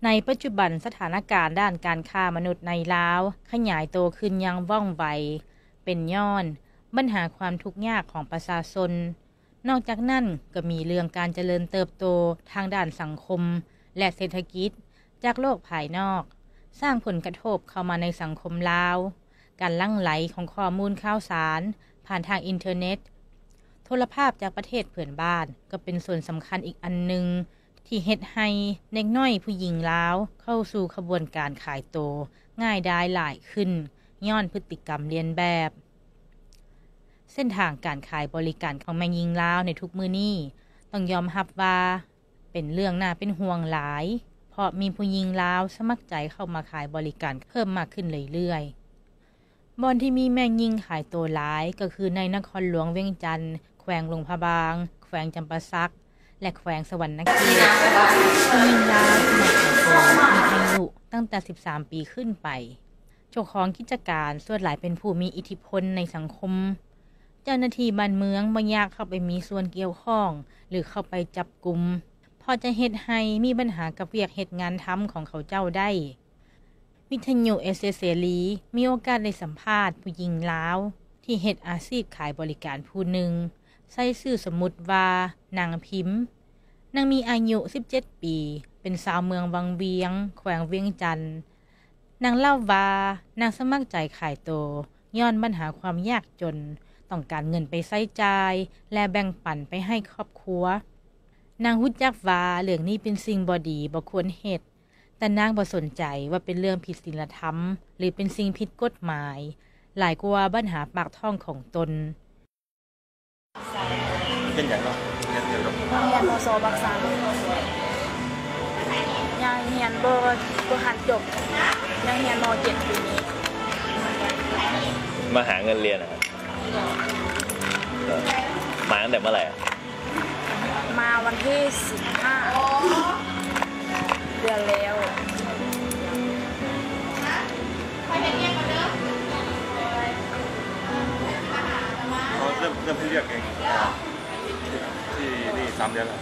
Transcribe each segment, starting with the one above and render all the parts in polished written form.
ในปัจจุบันสถานการณ์ด้านการค้ามนุษย์ในลาวขยายตัวขึ้นอย่างว่องไวเป็นย้อนปัญหาความทุกข์ยากของประชาชนนอกจากนั้นก็มีเรื่องการเจริญเติบโตทางด้านสังคมและเศรษฐกิจจากโลกภายนอกสร้างผลกระทบเข้ามาในสังคมลาวการลั่งไหลของข้อมูลข่าวสารผ่านทางอินเทอร์เน็ตโทรภาพจากประเทศเพื่อนบ้านก็เป็นส่วนสำคัญอีกอันหนึ่งที่เฮ็ดให้เด็กน้อยผู้หญิงลาวเข้าสู่ขบวนการขายโตง่ายดายหลายขึ้นย้อนพฤติกรรมเลียนแบบเส้นทางการขายบริการของแม่หญิงลาวในทุกมื้อนี้ต้องยอมรับว่าเป็นเรื่องน่าเป็นห่วงหลายเพราะมีผู้หญิงลาวสมัครใจเข้ามาขายบริการเพิ่มมากขึ้นเรื่อยๆบ่อนที่มีแม่หญิงขายโตหลายก็คือในนครหลวงเวียงจันทน์แขวงหลวงพระบางแขวงจำปาสักและแขวงสวรรณเขตผู้หญิงลาวที่มาขายโตมีอายุตั้งแต่13ปีขึ้นไปเจ้าของกิจการส่วนหลายเป็นผู้มีอิทธิพลในสังคมเจ้าหน้าที่บ้านเมืองบ่อยากเข้าไปมีส่วนเกี่ยวข้องหรือเข้าไปจับกุมพอจะเฮ็ดให้มีปัญหากับเวียกเฮ็ดงานทำของเขาเจ้าได้วิทยุเสรีมีโอกาสได้สัมภาษณ์ผู้หญิงลาวที่เฮ็ดอาชีพขายบริการผู้หนึ่งใช้ชื่อสมมุติว่านางพิมพ์นางมีอายุ17ปีเป็นสาวเมืองวังเวียงแขวงเวียงจันทน์นางเล่าว่านางสมัครใจขายโตย้อนปัญหาความยากจนต้องการเงินไปใช้จ่ายและแบ่งปันไปให้ครอบครัวนางรู้จักว่าเรื่องนี้เป็นสิ่งบ่ดีบ่ควรเฮ็ดแต่นางบ่สนใจว่าเป็นเรื่องผิดศีลธรรมหรือเป็นสิ่งผิดกฎหมายหลายกว่าปัญหาปากท้องของตนเป็นอย่างไรเรียนม.ศ.บักษายังเรียนบ่หันจบยังเรียนม.7 ปีนี้มาหาเงินเรียนนะครับมาตั้งแต่เมื่อไหร่มาวันที่15เดือนแล้วเริ่มที่เรียกเองที่นี่3 เดือนแล้ว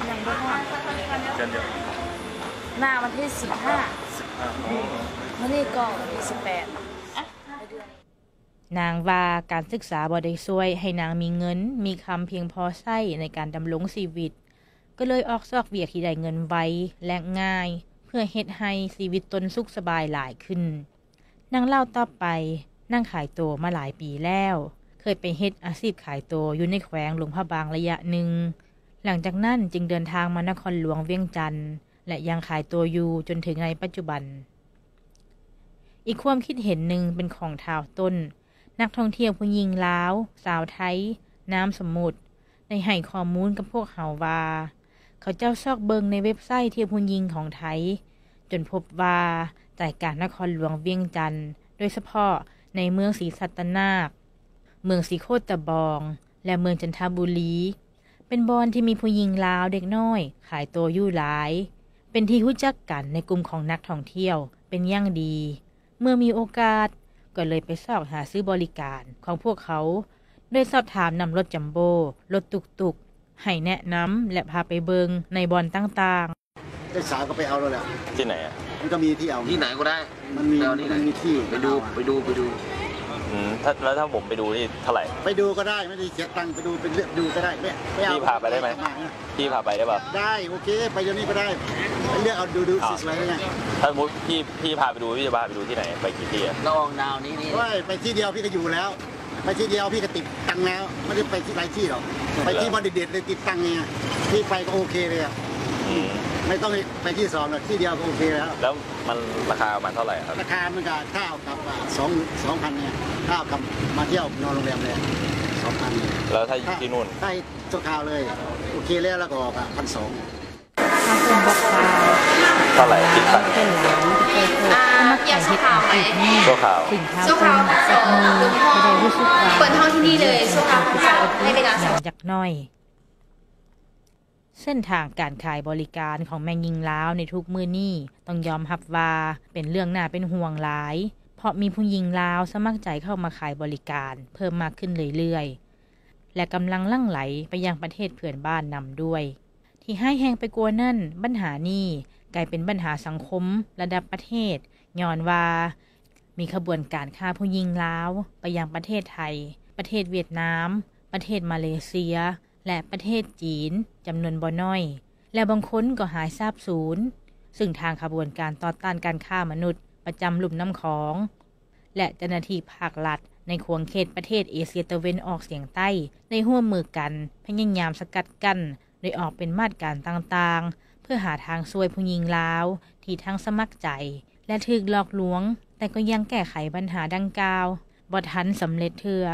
ยังบ่ฮอดเดือนเดียวมาวันที่15วันนี้ก็วันที่18นางว่าการศึกษาบ่ได้ช่วยให้นางมีเงินมีคำเพียงพอใช้ในการดำรงชีวิตก็เลยออกซอกเวียกที่ได้เงินไวและง่ายเพื่อเฮ็ดให้ชีวิตตนสุขสบายหลายขึ้นนางเล่าต่อไปนางขายโตมาหลายปีแล้วเคยไปเฮ็ดอาชีพขายโตอยู่ในแขวงหลวงพระบางระยะหนึ่งหลังจากนั้นจึงเดินทางมานครหลวงเวียงจันทน์และยังขายโตอยู่จนถึงในปัจจุบันอีกความคิดเห็นหนึ่งเป็นของท้าวต้นนักท่องเที่ยวผู้หญิงลาวสาวไทยน้ำสมุทรได้ให้ข้อมูลกับพวกเขาว่าเขาเจ้าซอกเบิงในเว็บไซต์เที่ยวผู้หญิงของไทยจนพบว่าใจกลางนครหลวงเวียงจันทน์โดยเฉพาะในเมืองศรีสัตนาคเมืองศรีโคตบองและเมืองจันทบุรีเป็นบอนที่มีผู้หญิงลาวเด็กน้อยขายโตอยู่หลายเป็นที่รู้จักกันในกลุ่มของนักท่องเที่ยวเป็นอย่างดีเมื่อมีโอกาสก็เลยไปสอบหาซื้อบริการของพวกเขาโดยสอบถามนำรถจัมโบ้รถตุกๆให้แนะนำและพาไปเบิงในบอนต่างๆได้สาวก็ไปเอาแล้วแหละที่ไหนมันก็มีที่เอาที่ไหนก็ได้มันมีที่ไปดูแล้วถ้าผมไปดูนี่เท่าไหร่ไปดูก็ได้ไม่ได้เสียตังค์ไปดูเป็นเลือกดูก็ได้ไม่เอาพี่พาไปได้ไหมพี่พาไปได้ป่ะได้โอเคไปเดี๋ยวนี้ก็ได้ไปเลือกเอาดูสวยๆเลยไงถ้าสมมติพี่พาไปดูพี่จะพาไปดูที่ไหนไปกี่ที่ละอองดาวนี้ไปที่เดียวพี่ก็อยู่แล้วไปที่เดียวพี่ก็ติดตังค์แล้วไม่ได้ไปที่หลายที่หรอกไปที่บอลเด็ดเลยติดตังค์ไงพี่ไปก็โอเคเลยไม่ต้องไปที่2หรอกที่เดียวก็โอเคแล้วมันราคาประมาณเท่าไหร่ครับราคามันก็ข้าวกับ2,000เนี่ยข้าวกับมาเที่ยวนอนโรงแรมเลย2,000แล้วถ้าที่นู่นได้ชั่วคราวเลยโอเคแล้วก็ออก1,200ทางคนบอกว่าเท่าไหร่ติดตังค์อยากชั่วคราวไหมชั่วคราวเปิดห้องที่นี่เลยชั่วคราวให้เวลาจากน้อยเส้นทางการขายบริการของแม่หญิงลาวในทุกมื้อนี้ต้องยอมรับว่าเป็นเรื่องน่าเป็นห่วงหลายเพราะมีผู้หญิงลาวสมัครใจเข้ามาขายบริการเพิ่มมากขึ้นเรื่อยๆและกำลังลั่งไหลไปยังประเทศเพื่อนบ้านนำด้วย ที่ให้แห้งไปกว่านั่นปัญหานี้กลายเป็นปัญหาสังคมระดับประเทศย้อนว่ามีขบวนการฆ่าผู้หญิงลาวไปยังประเทศไทยประเทศเวียดนามประเทศมาเลเซียและประเทศจีนจำนวนบ่น้อยและบางคนก็หายสาบสูญซึ่งทางขบวนการต่อต้านการฆ่ามนุษย์ประจำลุ่มน้ำของและเจ้าหน้าที่ภาครัฐในขวงเขตประเทศเอเชียตะวันออกเฉียงใต้ได้ร่วมมือกันพยายามสกัดกั้นโดยออกเป็นมาตรการต่างๆเพื่อหาทางช่วยผู้หญิงลาวที่ทั้งสมัครใจและถูกหลอกลวงแต่ก็ยังแก้ไขปัญหาดังกล่าวบ่ทันสำเร็จเทื่อ